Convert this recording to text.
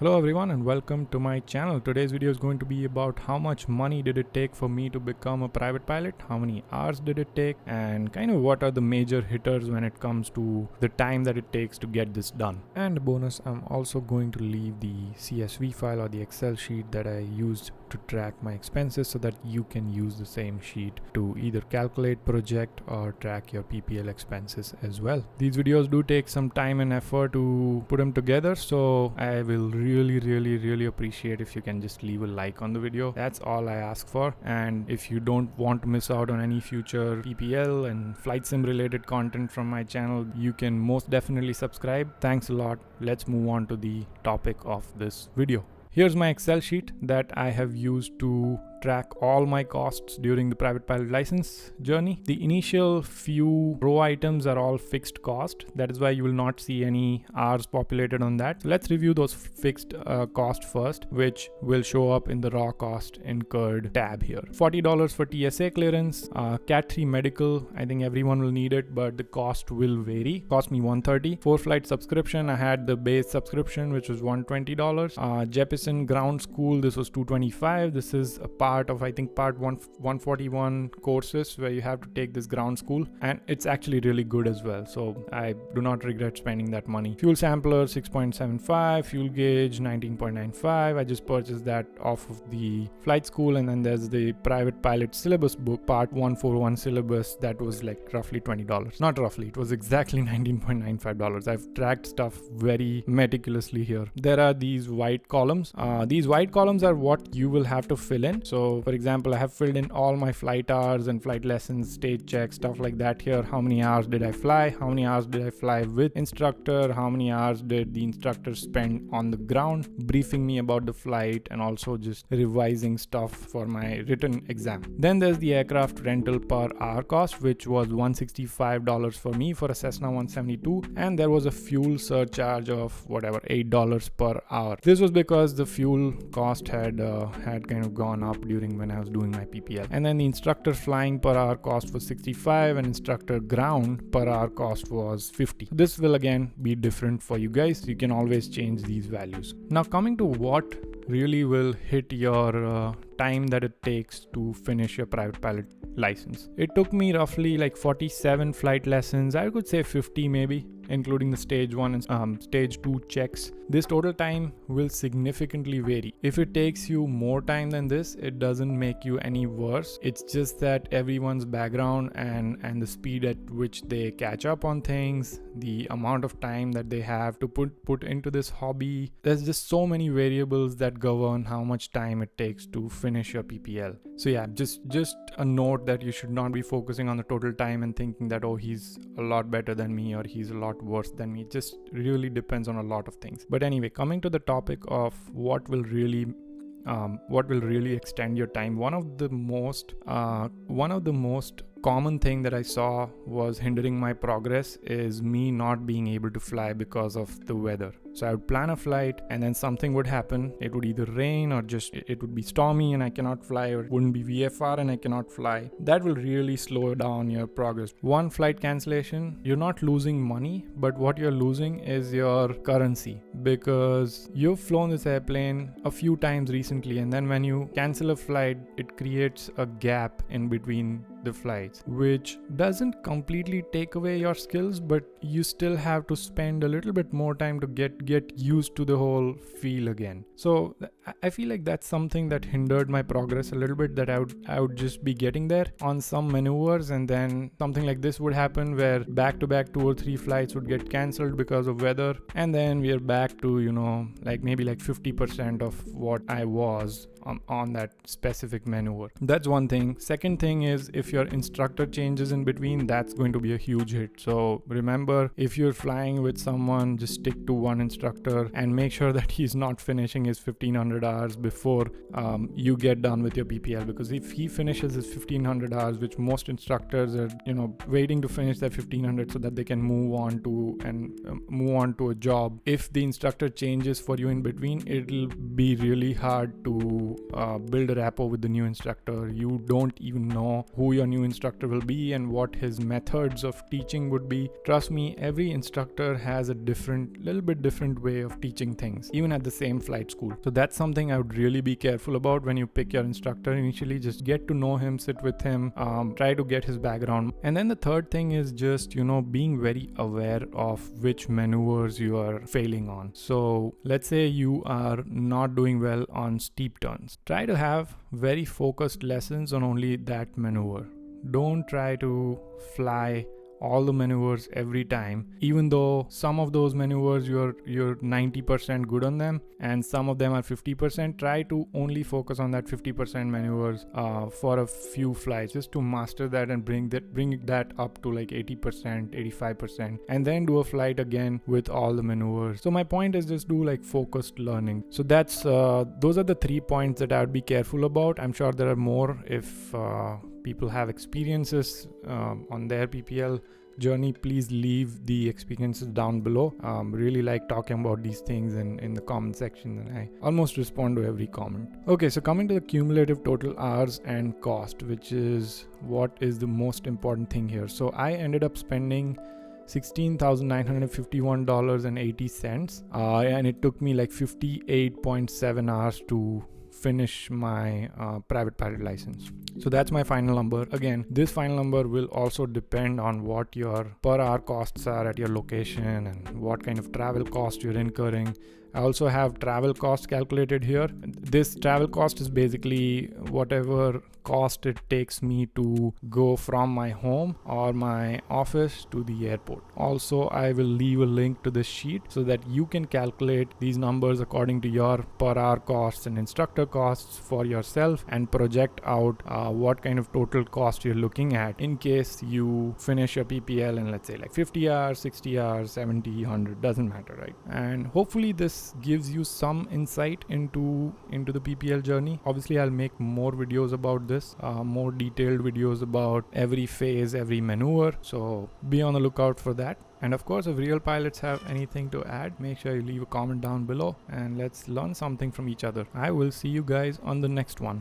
Hello everyone and welcome to my channel. Today's video is going to be about how much money did it take for me to become a private pilot, how many hours did it take, and kind of what are the major hitters when it comes to the time that it takes to get this done. And a bonus, I'm also going to leave the CSV file or the Excel sheet that I used to track my expenses so that you can use the same sheet to either calculate, project, or track your PPL expenses as well. These videos do take some time and effort to put them together, so I will really appreciate if you can just leave a like on the video. That's all I ask for. And if you don't want to miss out on any future PPL and flight sim related content from my channel, you can most definitely subscribe. Thanks a lot. Let's move on to the topic of this video. Here's my Excel sheet that I have used to track all my costs during the private pilot license journey. The initial few row items are all fixed cost. That is why you will not see any hours populated on that. So let's review those fixed cost first, which will show up in the raw cost incurred tab here. $40 for TSA clearance, Cat 3 medical. I think everyone will need it, but the cost will vary. Cost me $130. 4-flight subscription. I had the base subscription, which was $120. Jeppesen ground school. This was $225. This is a part of, I think, part 141 courses where you have to take this ground school, and it's actually really good as well, so I do not regret spending that money. Fuel sampler 6.75, fuel gauge 19.95. I just purchased that off of the flight school. And then there's the private pilot syllabus book, part 141 syllabus, that was like roughly $20. Not roughly, it was exactly $19.95. I've tracked stuff very meticulously here. There are these white columns. These white columns are what you will have to fill in. So for example, I have filled in all my flight hours and flight lessons, stage checks, stuff like that here. How many hours did I fly? How many hours did I fly with instructor? How many hours did the instructor spend on the ground briefing me about the flight and also just revising stuff for my written exam? Then there's the aircraft rental per hour cost, which was $165 for me for a Cessna 172, and there was a fuel surcharge of whatever $8 per hour. This was because the fuel cost had kind of gone up during when I was doing my PPL. And then the instructor flying per hour cost was $65 and instructor ground per hour cost was $50. This will again be different for you guys. You can always change these values. Now coming to what really will hit your time that it takes to finish your private pilot license. It took me roughly like 47 flight lessons. I could say 50 maybe, including the stage 1 and stage 2 checks. This total time will significantly vary. If it takes you more time than this, it doesn't make you any worse. It's just that everyone's background and the speed at which they catch up on things, the amount of time that they have to put into this hobby. There's just so many variables that govern how much time it takes to finish your PPL. So yeah, just a note that you should not be focusing on the total time and thinking that, oh, he's a lot better than me or he's a lot worse than me. It just really depends on a lot of things. But anyway, coming to the topic of what will really extend your time, one of the most common thing that I saw was hindering my progress is me not being able to fly because of the weather. So I would plan a flight and then something would happen. It would either rain or just it would be stormy and I cannot fly, or it wouldn't be VFR and I cannot fly. That will really slow down your progress. One flight cancellation, you're not losing money, but what you're losing is your currency, because you've flown this airplane a few times recently, and then when you cancel a flight, it creates a gap in between the flights, which doesn't completely take away your skills, but you still have to spend a little bit more time to get used to the whole feel again. So I feel like that's something that hindered my progress a little bit, that I would just be getting there on some maneuvers, and then something like this would happen where back-to-back 2 or 3 flights would get cancelled because of weather, and then we are back to, maybe 50% of what I was on that specific maneuver. That's one thing. Second thing is, if your instructor changes in between, that's going to be a huge hit. So remember, if you're flying with someone, just stick to one instructor and make sure that he's not finishing his 1500 hours before you get done with your PPL, because if he finishes his 1500 hours, which most instructors are waiting to finish their 1500 so that they can move on to a job, if the instructor changes for you in between, it'll be really hard to build a rapport with the new instructor. You don't even know who your new instructor will be and what his methods of teaching would be. Trust me, every instructor has a little bit different way of teaching things, even at the same flight school. So that's something I would really be careful about when you pick your instructor initially. Just get to know him, sit with him, try to get his background. And then the third thing is just, being very aware of which maneuvers you are failing on. So let's say you are not doing well on steep turns. Try to have very focused lessons on only that maneuver. Don't try to fly all the maneuvers every time, even though some of those maneuvers you're 90% good on them and some of them are 50%. Try to only focus on that 50% maneuvers for a few flights, just to master that and bring that up to like 80%, 85%, and then do a flight again with all the maneuvers. So my point is just do like focused learning. So that's those are the 3 points that I would be careful about. I'm sure there are more if people have experiences on their PPL journey. Please leave the experiences down below. Really like talking about these things in the comment section, and I almost respond to every comment. Okay, so coming to the cumulative total hours and cost, which is what is the most important thing here. So I ended up spending $16,951.80 and it took me like 58.7 hours to finish my private pilot license. So that's my final number. Again, this final number will also depend on what your per hour costs are at your location and what kind of travel cost you're incurring. I also have travel cost calculated here. This travel cost is basically whatever cost it takes me to go from my home or my office to the airport. Also, I will leave a link to this sheet so that you can calculate these numbers according to your per hour costs and instructor costs for yourself and project out what kind of total cost you're looking at in case you finish your PPL in, let's say, like 50 hours, 60 hours, 70, 100, doesn't matter, right? And hopefully this gives you some insight into the PPL journey. Obviously, I'll make more videos about this, more detailed videos about every phase, every maneuver. So be on the lookout for that. And of course, if real pilots have anything to add, make sure you leave a comment down below and let's learn something from each other. I will see you guys on the next one.